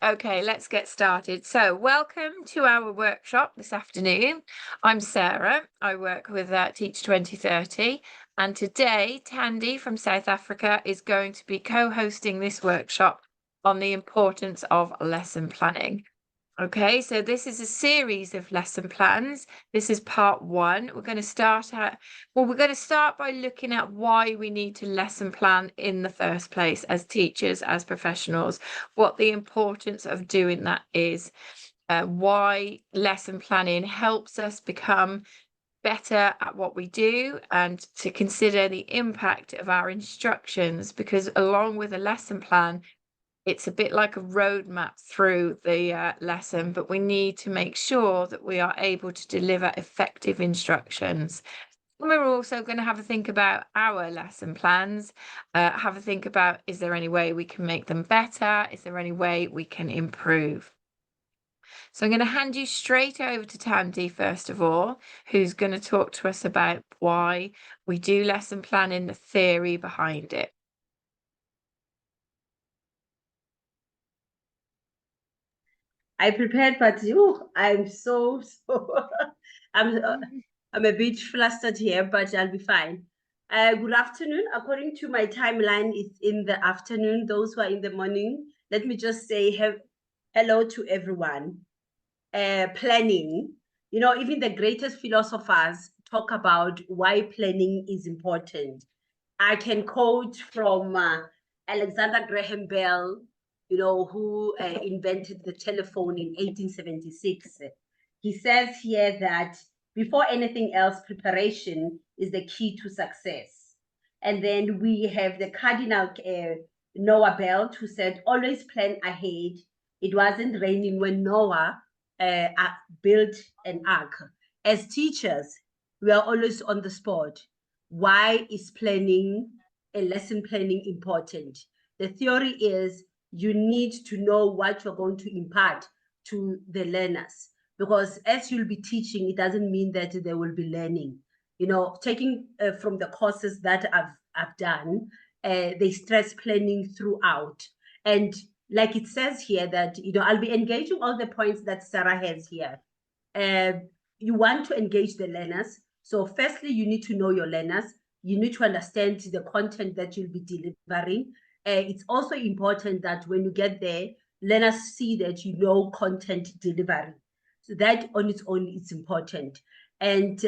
Okay, let's get started. So, welcome to our workshop this afternoon. I'm Sarah. I work with Teach2030, and today Thande from South Africa is going to be co-hosting this workshop on the importance of lesson planning. Okay, so this is a series of lesson plans. This is part one. We're going to start by looking at why we need to lesson plan in the first place as teachers, as professionals, what the importance of doing that is, why lesson planning helps us become better at what we do, and to consider the impact of our instructions, because along with a lesson plan, it's a bit like a roadmap through the lesson, but we need to make sure that we are able to deliver effective instructions. And we're also going to have a think about our lesson plans, have a think about, is there any way we can make them better? Is there any way we can improve? So I'm going to hand you straight over to Thande, first of all, who's going to talk to us about why we do lesson planning, the theory behind it. I prepared, but I'm so I'm a bit flustered here, but I'll be fine. Good afternoon. According to my timeline, it's in the afternoon. Those who are in the morning, let me just say hello to everyone. Planning, even the greatest philosophers talk about why planning is important. I can quote from Alexander Graham Bell, who invented the telephone in 1876. He says here that before anything else, preparation is the key to success. And then we have the Cardinal Noah Bell, who said, always plan ahead. It wasn't raining when Noah built an ark. As teachers, we are always on the spot. Why is lesson planning important? The theory is you need to know what you're going to impart to the learners, because as you'll be teaching, it doesn't mean that they will be learning. Taking from the courses that I've done, they stress planning throughout. And like it says here that, I'll be engaging all the points that Sarah has here. You want to engage the learners. So firstly, you need to know your learners. You need to understand the content that you'll be delivering. It's also important that when you get there, learners see that you know content delivery. So that on its own is important. And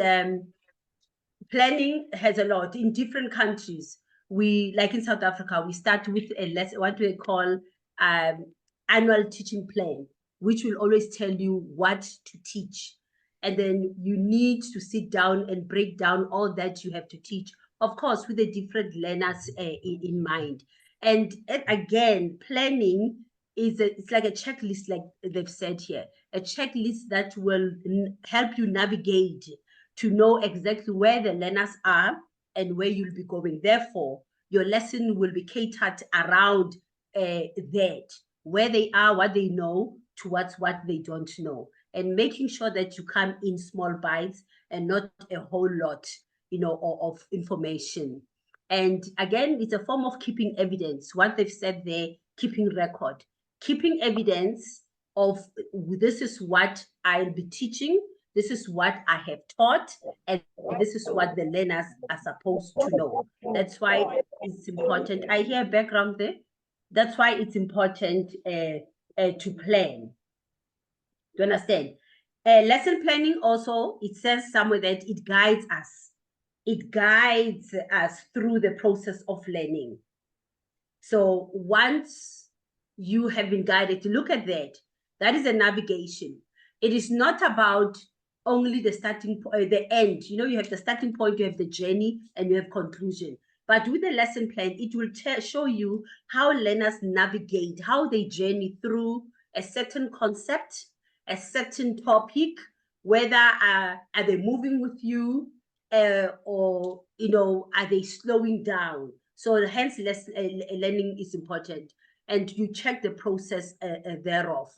planning has a lot. In different countries, like in South Africa, we start with what we call annual teaching plan, which will always tell you what to teach. And then you need to sit down and break down all that you have to teach, of course, with the different learners in mind. And again, planning it's like a checklist, like they've said here, a checklist that will help you navigate to know exactly where the learners are and where you'll be going. Therefore, your lesson will be catered around that, where they are, what they know, towards what they don't know, and making sure that you come in small bites and not a whole lot, of information. And again, it's a form of keeping evidence. What they've said there, keeping record, keeping evidence of this is what I'll be teaching, this is what I have taught, and this is what the learners are supposed to know. That's why it's important. I hear background there. That's why it's important to plan. Do you understand? Lesson planning also, it says somewhere that it guides us. It guides us through the process of learning. So once you have been guided to look at that, that is a navigation. It is not about only the starting point, the end. You have the starting point, you have the journey, and you have conclusion. But with the lesson plan, it will show you how learners navigate, how they journey through a certain concept, a certain topic, whether are they moving with you, or are they slowing down. So hence learning is important, and you check the process thereof.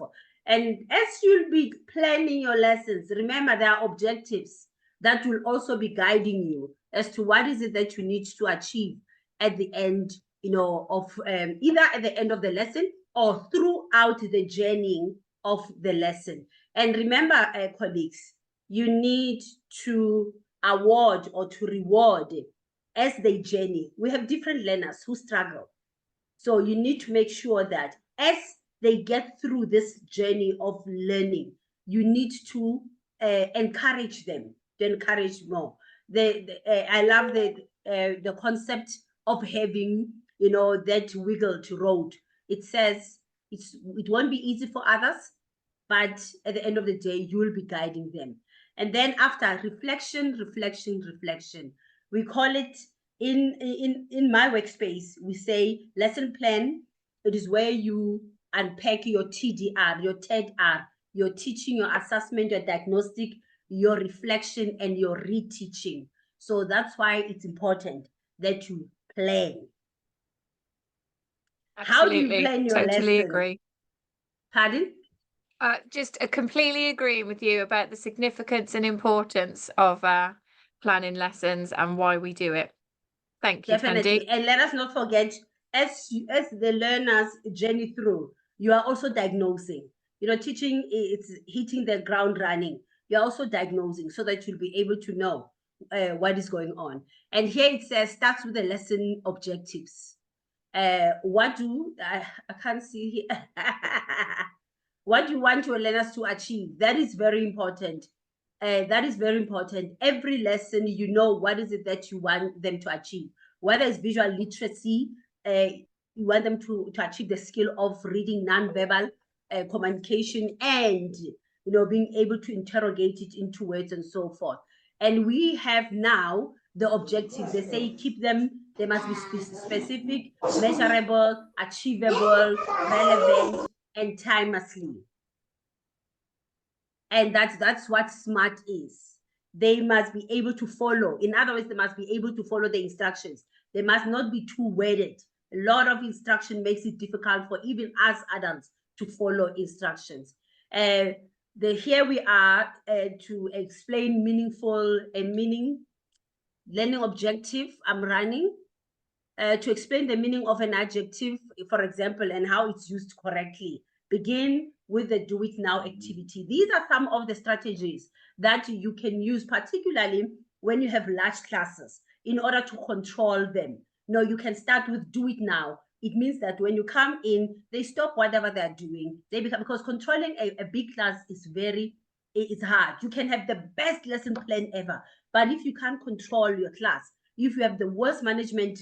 And as you'll be planning your lessons, remember there are objectives that will also be guiding you as to what is it that you need to achieve at the end, of either at the end of the lesson or throughout the journey of the lesson. And remember, colleagues, you need to award or to reward as they journey. We have different learners who struggle. So you need to make sure that as they get through this journey of learning, you need to encourage them, to encourage more. I love the concept of having, you know, that wiggled road. It says it won't be easy for others, but at the end of the day, you will be guiding them. And then after reflection, we call it in my workspace, we say lesson plan. It is where you unpack your TDR, your TED-R, your teaching, your assessment, your diagnostic, your reflection, and your reteaching. So that's why it's important that you plan. Absolutely. How do you plan your totally lesson? Agree. Pardon? Just completely agree with you about the significance and importance of planning lessons and why we do it. Thank you, Definitely. Thande. And let us not forget, as the learners journey through, you are also diagnosing. You know, teaching, it's hitting the ground running. You're also diagnosing so that you'll be able to know what is going on. And here it says, starts with the lesson objectives. What do, I can't see here. What do you want your learners to achieve? That is very important. That is very important. Every lesson, you know, what is it that you want them to achieve? Whether it's visual literacy, you want them to achieve the skill of reading nonverbal communication and, you know, being able to interrogate it into words and so forth. And we have now the objectives. They say keep them, they must be specific, measurable, achievable, relevant, and timelessly. And that's what SMART is. They must be able to follow. In other words, they must be able to follow the instructions. They must not be too worded. A lot of instruction makes it difficult for even us adults to follow instructions. Here we are to explain meaningful and learning objective I'm running. To explain the meaning of an adjective, for example, and how it's used correctly. Begin with the do it now activity. These are some of the strategies that you can use, particularly when you have large classes, in order to control them. No, you can start with do it now. It means that when you come in, they stop whatever they're doing. They become, because controlling a big class is it's hard. You can have the best lesson plan ever, but if you can't control your class, if you have the worst management,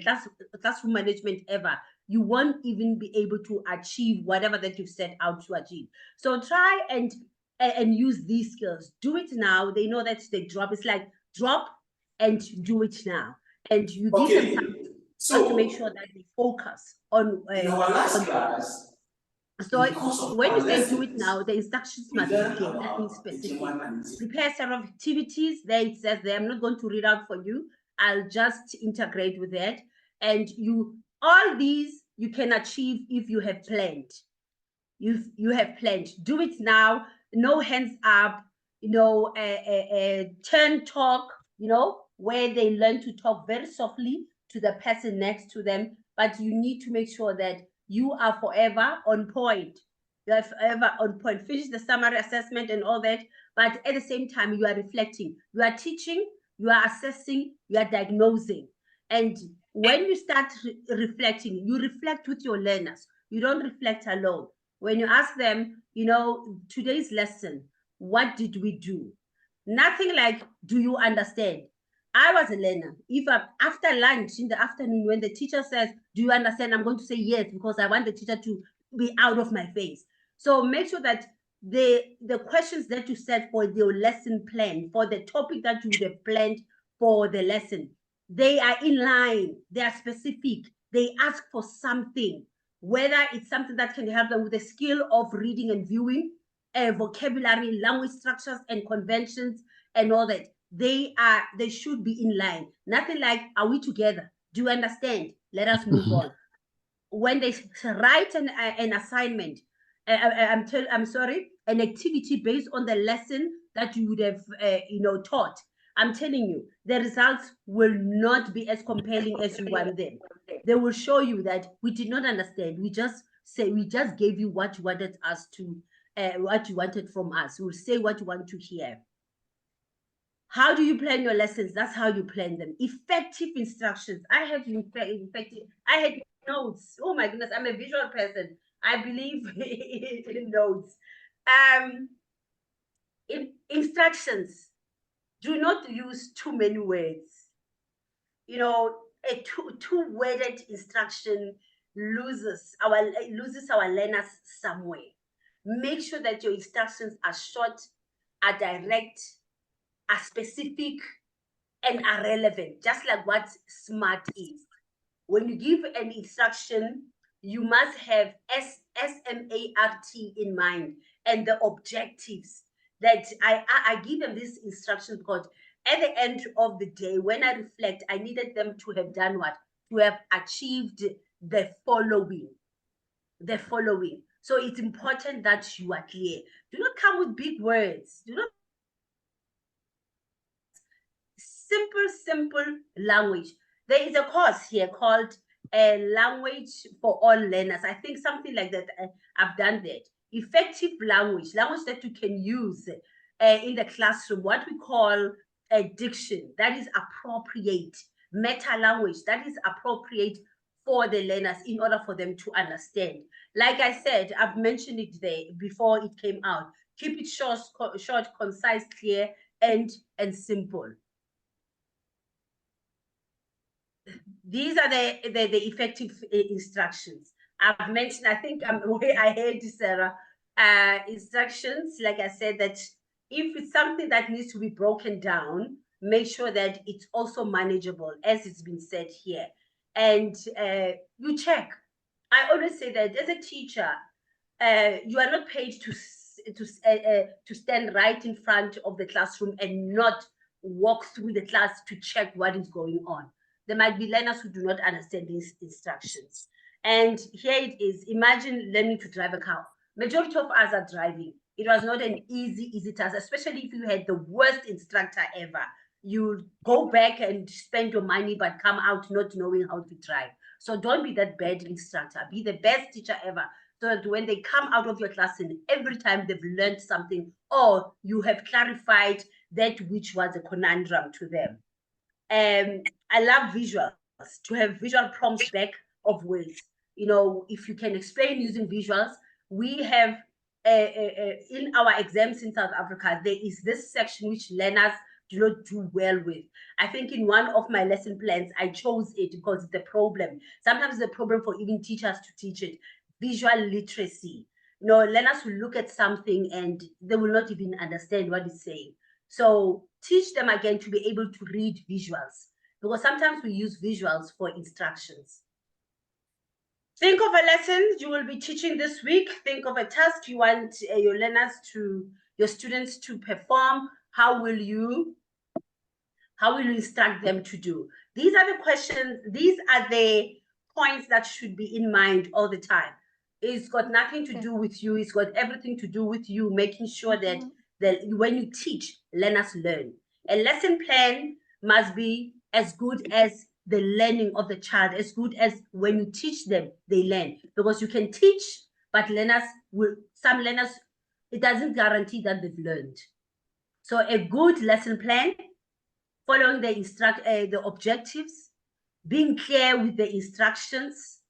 classroom management ever, you won't even be able to achieve whatever that you've set out to achieve. So try and use these skills. Do it now. They know that they drop. It's like drop and do it now. And you give them time to make sure that they focus on in our last class. So when you say do it now, the instructions must be clear. That means specific. Prepare a set of activities. There it says there, I'm not going to read out for you. I'll just integrate with that. And all these you can achieve if you have planned. You have planned. Do it now. No hands up. You know, turn talk. You know, where they learn to talk very softly to the person next to them. But you need to make sure that you are forever on point. You are forever on point. Finish the summary assessment and all that. But at the same time, you are reflecting. You are teaching, you are assessing, you are diagnosing. And when you start reflecting, you reflect with your learners. You don't reflect alone. When you ask them, you know, today's lesson, what did we do? Nothing like, do you understand? I was a learner. If after lunch in the afternoon, when the teacher says, do you understand? I'm going to say yes, because I want the teacher to be out of my face. So make sure that the questions that you set for your lesson plan, for the topic that you would have planned for the lesson, they are in line, they are specific, they ask for something, whether it's something that can help them with the skill of reading and viewing, vocabulary, language structures and conventions and all that. They should be in line. Nothing like, are we together? Do you understand? Let us move on. When they write an assignment, I'm sorry, an activity based on the lesson that you would have taught, I'm telling you, the results will not be as compelling as you want them. They will show you that we did not understand. We just say we just gave you what you wanted us to, what you wanted from us. We'll say what you want to hear. How do you plan your lessons? That's how you plan them. Effective instructions. I had notes. Oh my goodness, I'm a visual person. I believe in notes. Instructions. Do not use too many words. You know, a two-worded instruction loses our learners somewhere. Make sure that your instructions are short, are direct, are specific, and are relevant, just like what SMART is. When you give an instruction, you must have SMART in mind and the objectives that I give them this instruction because at the end of the day, when I reflect, I needed them to have done what? To have achieved the following. The following. So it's important that you are clear. Do not come with big words. Do not. Simple language. There is a course here called Language for All Learners. I think something like that. I've done that. Effective language that you can use in the classroom. What we call a diction that is appropriate. Meta language that is appropriate for the learners in order for them to understand. Like I said, I've mentioned it there before it came out. Keep it short, concise, clear, and simple. These are the effective instructions. I've mentioned, I think I'm way ahead, Sarah. Instructions, like I said, that if it's something that needs to be broken down, make sure that it's also manageable, as it's been said here. And you check. I always say that as a teacher, you are not paid to stand right in front of the classroom and not walk through the class to check what is going on. There might be learners who do not understand these instructions. And here it is. Imagine learning to drive a car. Majority of us are driving. It was not an easy task, especially if you had the worst instructor ever. You go back and spend your money, but come out not knowing how to drive. So don't be that bad instructor. Be the best teacher ever. So that when they come out of your class and every time they've learned something or you have clarified that which was a conundrum to them. I love visuals, to have visual prompts back of words. You know, if you can explain using visuals, we have in our exams in South Africa, there is this section which learners do not do well with. I think in one of my lesson plans, I chose it because it's the problem. Sometimes the problem for even teachers to teach it. Visual literacy. You know, learners will look at something and they will not even understand what it's saying. So teach them again to be able to read visuals, because sometimes we use visuals for instructions. Think of a lesson you will be teaching this week. Think of a task you want your students to perform. How will you instruct them to do? These are the questions, these are the points that should be in mind all the time. It's got nothing to do with you. It's got everything to do with you, making sure that when you teach, learners learn. A lesson plan must be as good as the learning of the child, as good as when you teach them, they learn. Because you can teach, but some learners, it doesn't guarantee that they've learned. So a good lesson plan, following the objectives, being clear with the instructions,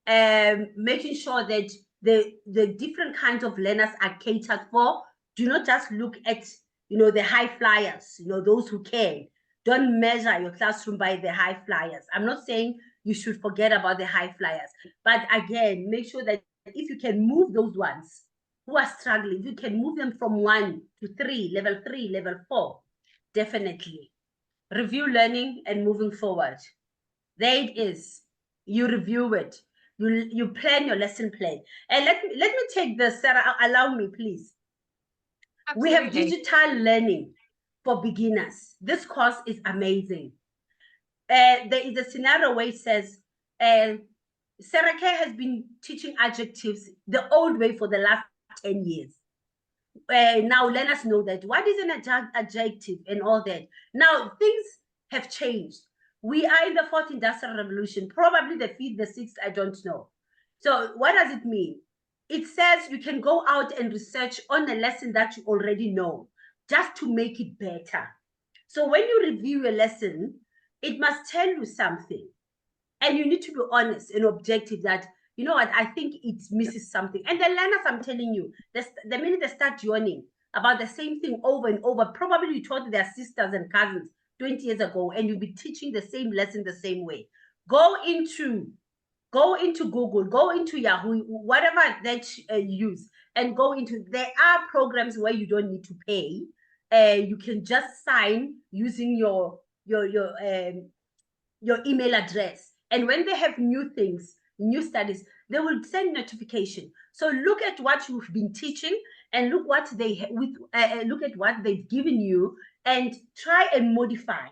making sure that the different kinds of learners are catered for. Do not just look at, the high flyers, those who can. Don't measure your classroom by the high flyers. I'm not saying you should forget about the high flyers, but again, make sure that if you can move those ones who are struggling, you can move them from 1 to 3, level 3, level 4, definitely. Review learning and moving forward. There it is. You review it. You plan your lesson plan. And let me take this, Sarah. Allow me, please. Absolutely. We have digital learning for beginners. This course is amazing. There is a scenario where it says, Sarah Kerr has been teaching adjectives the old way for the last 10 years. Now learners know that. What is an adjective and all that? Now things have changed. We are in the 4th industrial revolution, probably the 5th, the 6th, I don't know. So what does it mean? It says you can go out and research on a lesson that you already know, just to make it better. So when you review a lesson, it must tell you something. And you need to be honest and objective that, you know what, I think it misses something. And the learners, I'm telling you, the minute they start yawning about the same thing over and over, probably you taught their sisters and cousins 20 years ago, and you'll be teaching the same lesson the same way. Go into Google, go into Yahoo, whatever that you use, and go into, there are programs where you don't need to pay. You can just sign using your email address. And when they have new things, new studies, they will send notification. So look at what you've been teaching and look what look at what they've given you and try and modify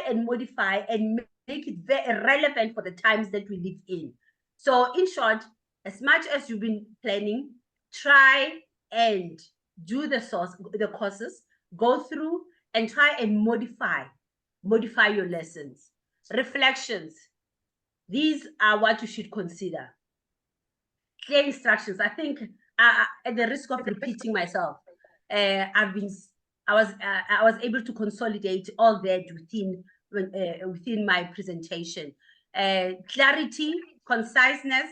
and make it very relevant for the times that we live in. So in short, as much as you've been planning, try and do the courses, go through and try and modify your lessons. Reflections. These are what you should consider. Clear instructions. I think at the risk of repeating myself, I was able to consolidate all that within my presentation. Clarity, conciseness,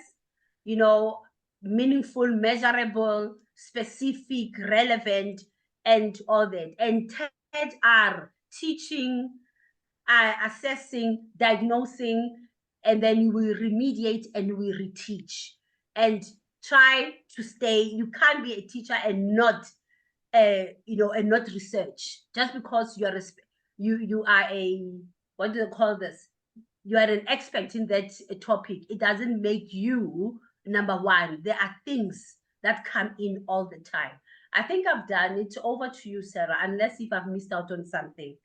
meaningful, measurable, specific, relevant, and all that. And third are teaching, assessing, diagnosing, and then you will remediate and we reteach. And try to stay. You can't be a teacher and not and not research. Just because you are a, what do they call this? You are an expert in that topic. It doesn't make you number one. There are things that come in all the time. I think I've done it. Over to you, Sarah, unless if I've missed out on something.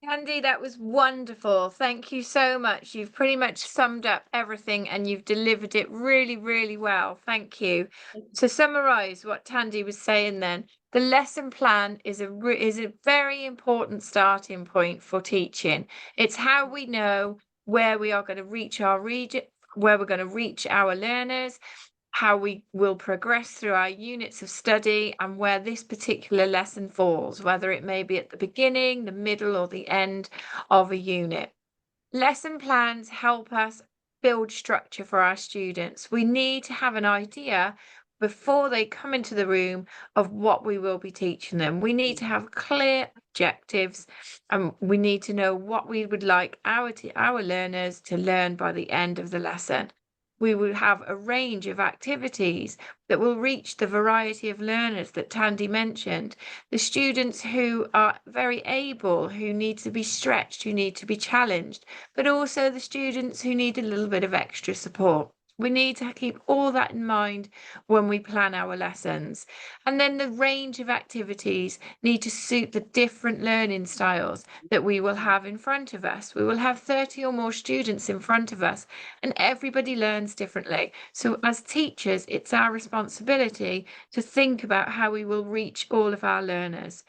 Thande, that was wonderful. Thank you so much. You've pretty much summed up everything and you've delivered it really, really well. Thank you. To summarize what Thande was saying then, the lesson plan is a very important starting point for teaching. It's how we know where we are going to reach our region, where we're going to reach our learners, how we will progress through our units of study, and where this particular lesson falls, whether it may be at the beginning, the middle, or the end of a unit. Lesson plans help us build structure for our students. We need to have an idea before they come into the room of what we will be teaching them. We need to have clear objectives, and we need to know what we would like our learners to learn by the end of the lesson. We will have a range of activities that will reach the variety of learners that Thande mentioned. The students who are very able, who need to be stretched, who need to be challenged, but also the students who need a little bit of extra support. We need to keep all that in mind when we plan our lessons. And then the range of activities need to suit the different learning styles that we will have in front of us. We will have 30 or more students in front of us, and everybody learns differently. So as teachers, it's our responsibility to think about how we will reach all of our learners.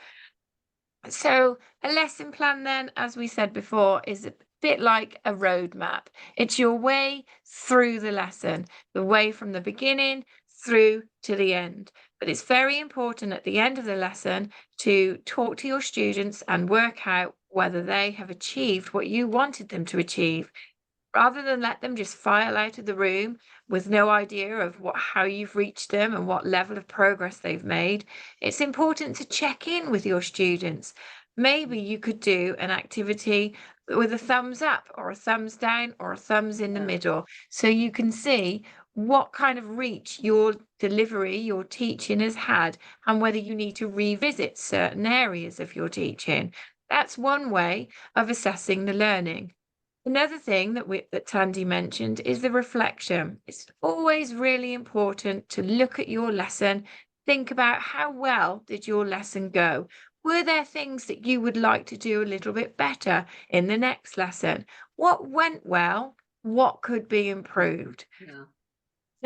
So a lesson plan then, as we said before, is a bit like a roadmap. It's your way through the lesson, the way from the beginning through to the end. But it's very important at the end of the lesson to talk to your students and work out whether they have achieved what you wanted them to achieve, rather than let them just file out of the room with no idea of how you've reached them and what level of progress they've made. It's important to check in with your students. Maybe you could do an activity with a thumbs up or a thumbs down or a thumbs in the middle, so you can see what kind of reach your delivery, your teaching has had, and whether you need to revisit certain areas of your teaching. That's one way of assessing the learning. Another thing that Thande mentioned is the reflection. It's always really important to look at your lesson, think about how well did your lesson go. Were there things that you would like to do a little bit better in the next lesson? What went well? What could be improved? Yeah.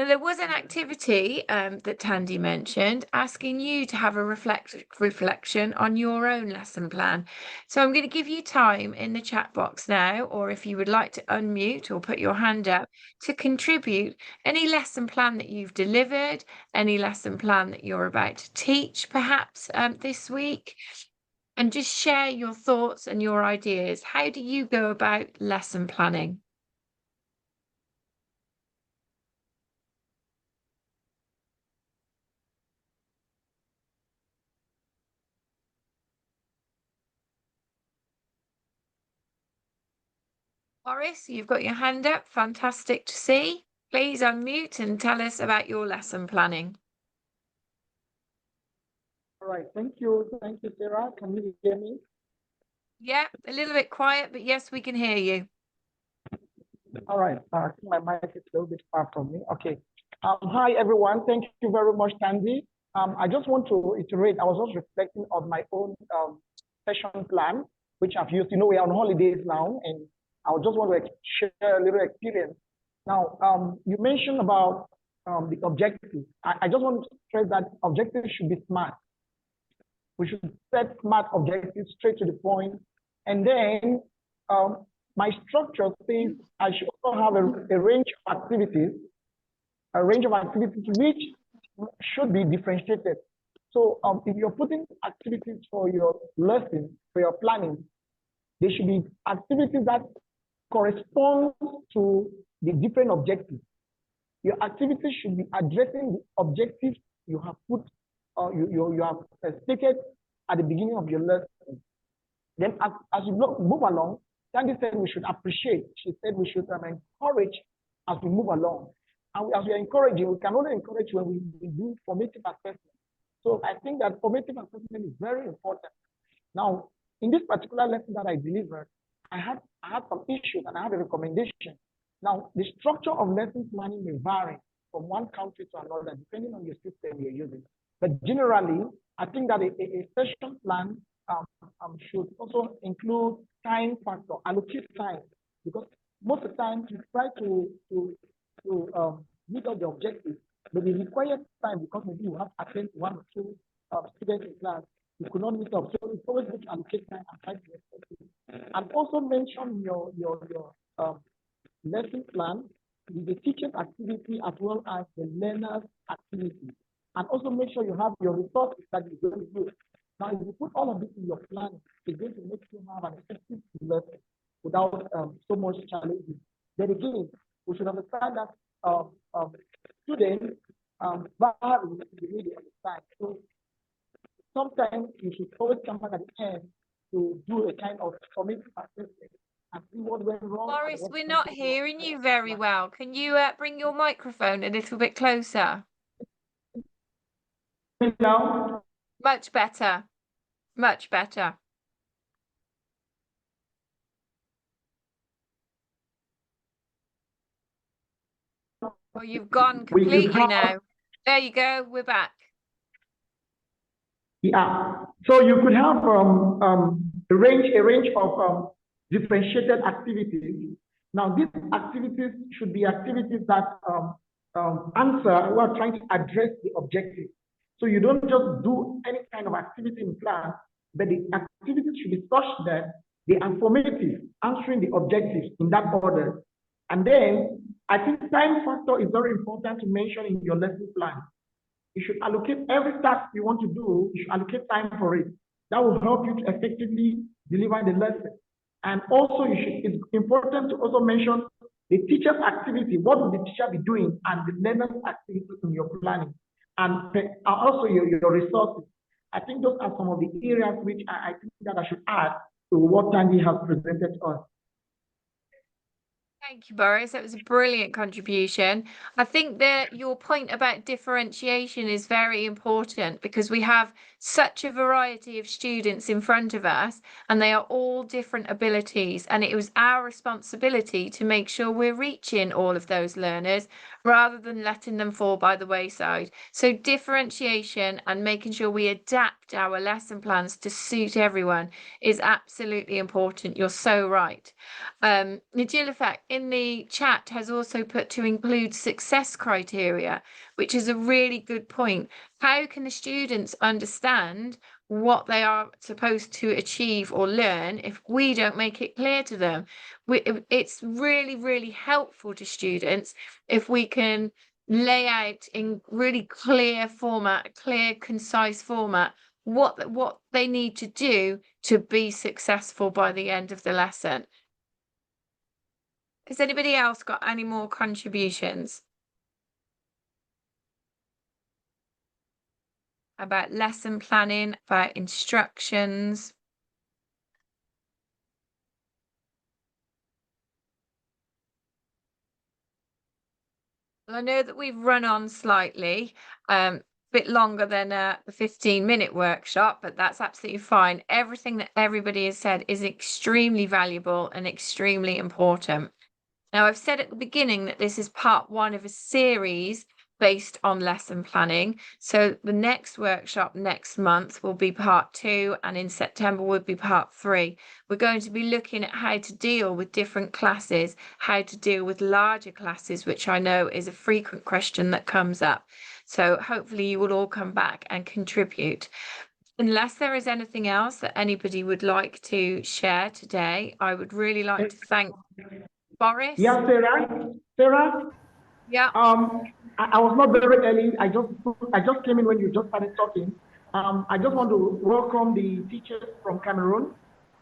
Now, there was an activity that Thande mentioned, asking you to have a reflection on your own lesson plan. So I'm going to give you time in the chat box now, or if you would like to unmute or put your hand up to contribute any lesson plan that you've delivered, any lesson plan that you're about to teach perhaps this week, and just share your thoughts and your ideas. How do you go about lesson planning? Boris, you've got your hand up. Fantastic to see. Please unmute and tell us about your lesson planning. All right, thank you, Sarah. Can you hear me? Yeah, a little bit quiet, but yes, we can hear you. All right, I think my mic is a little bit far from me. Okay. Hi, everyone. Thank you very much, Thande. I just want to iterate. I was just reflecting on my own session plan, which I've used. You know, we're on holidays now, and I just want to share a little experience. Now, you mentioned about the objectives. I just want to stress that objectives should be SMART. We should set SMART objectives straight to the point. And then my structure says I should also have a range of activities, which should be differentiated. So if you're putting activities for your lesson, for your planning, there should be activities that correspond to the different objectives. Your activities should be addressing the objectives you have put, you have stated at the beginning of your lesson. Then as you move along, Thande said we should appreciate. She said we should encourage as we move along. And as we are encouraging, we can only encourage when we do formative assessment. So I think that formative assessment is very important. Now, in this particular lesson that I delivered, I had some issues and I had a recommendation. Now, the structure of lesson planning may vary from one country to another, depending on your system you're using. But generally, I think that a session plan should also include time factor, allocate time, because most of the time you try to meet all the objectives, but the required time, because maybe you have attend one or two students in class, you could not meet up. So it's always good to allocate time and try to respect it. And also mention your lesson plan with the teacher's activity as well as the learner's activity. And also make sure you have your resources that you're going to use. Now, if you put all of this in your plan, it's going to make you have an effective lesson without so much challenges. Then again, we should understand that students vary the way they understand. So sometimes you should always come back at the end to do a kind of formative assessment and see what went wrong. Boris, we're not hearing you very well. Can you bring your microphone a little bit closer? Now? Much better. Much better. Oh, you've gone completely now. There you go. We're back. Yeah. So you could have a range of differentiated activities. Now, these activities should be activities that answer, we are trying to address the objective. So you don't just do any kind of activity in class, but the activities should be such that they are formative, answering the objectives in that order. And then I think time factor is very important to mention in your lesson plan. You should allocate every task you want to do, you should allocate time for it. That will help you to effectively deliver the lesson. And also it's important to also mention the teacher's activity. What will the teacher be doing, and the learner's activity in your planning, and also your resources. I think those are some of the areas which I think that I should add to what Thande has presented to us. Thank you, Boris. That was a brilliant contribution. I think that your point about differentiation is very important because we have such a variety of students in front of us and they are all different abilities. And it was our responsibility to make sure we're reaching all of those learners rather than letting them fall by the wayside. So differentiation and making sure we adapt our lesson plans to suit everyone is absolutely important. You're so right. Nigilafak, in in the chat has also put to include success criteria, which is a really good point. How can the students understand what they are supposed to achieve or learn if we don't make it clear to them? It's really, really helpful to students if we can lay out in really clear format, clear, concise format, what they need to do to be successful by the end of the lesson. Has anybody else got any more contributions about lesson planning, about instructions? Well, I know that we've run on slightly, bit longer than the 15-minute workshop, but that's absolutely fine. Everything that everybody has said is extremely valuable and extremely important. Now, I've said at the beginning that this is part one of a series based on lesson planning. So the next workshop next month will be part 2, and in September will be part 3. We're going to be looking at how to deal with different classes, how to deal with larger classes, which I know is a frequent question that comes up. So hopefully you will all come back and contribute. Unless there is anything else that anybody would like to share today, I would really like to thank Boris. Yeah, Sarah. Yeah. I was not very early. I just came in when you just started talking. I just want to welcome the teachers from Cameroon.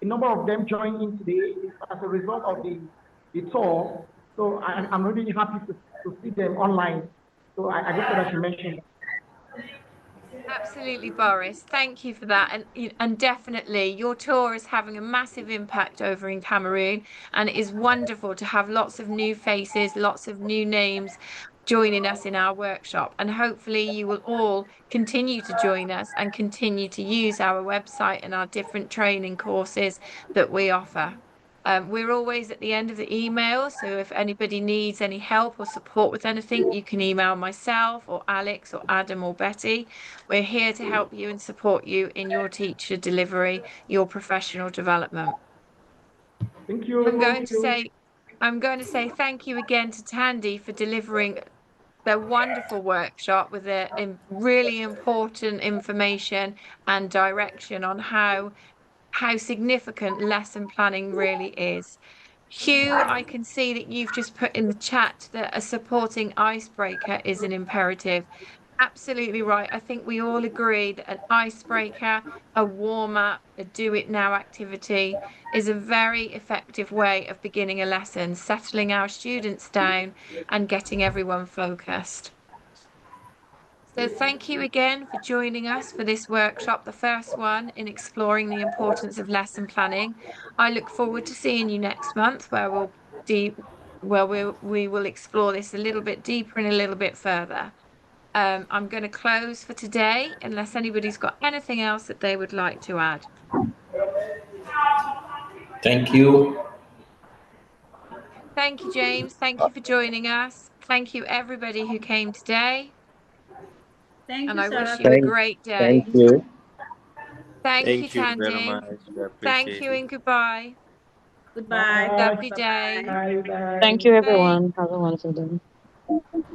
A number of them joined in today as a result of the tour. So I'm really happy to see them online. So I just thought I should mention. Absolutely, Boris. Thank you for that. And definitely your tour is having a massive impact over in Cameroon, and it is wonderful to have lots of new faces, lots of new names joining us in our workshop. And hopefully you will all continue to join us and continue to use our website and our different training courses that we offer. We're always at the end of the email, so if anybody needs any help or support with anything, you can email myself or Alex or Adam or Betty. We're here to help you and support you in your teacher delivery, your professional development. Thank you. I'm going to say thank you again to Thande for delivering the wonderful workshop with the really important information and direction on how significant lesson planning really is. Hugh, I can see that you've just put in the chat that a supporting icebreaker is an imperative. Absolutely right. I think we all agree that an icebreaker, a warm-up, a do-it-now activity is a very effective way of beginning a lesson, settling our students down and getting everyone focused. So thank you again for joining us for this workshop, the first one in exploring the importance of lesson planning. I look forward to seeing you next month, where we will explore this a little bit deeper and a little bit further. I'm going to close for today unless anybody's got anything else that they would like to add. Thank you. Thank you, James. Thank you for joining us. Thank you, everybody who came today. Thank And you, I Sarah. wish you a great day. Thank you. Thank you, Thank you very Thande. much. We Thank appreciate you it. and goodbye. Goodbye. Bye. Lovely day. Bye. Thank you, Bye. everyone. Have a wonderful day.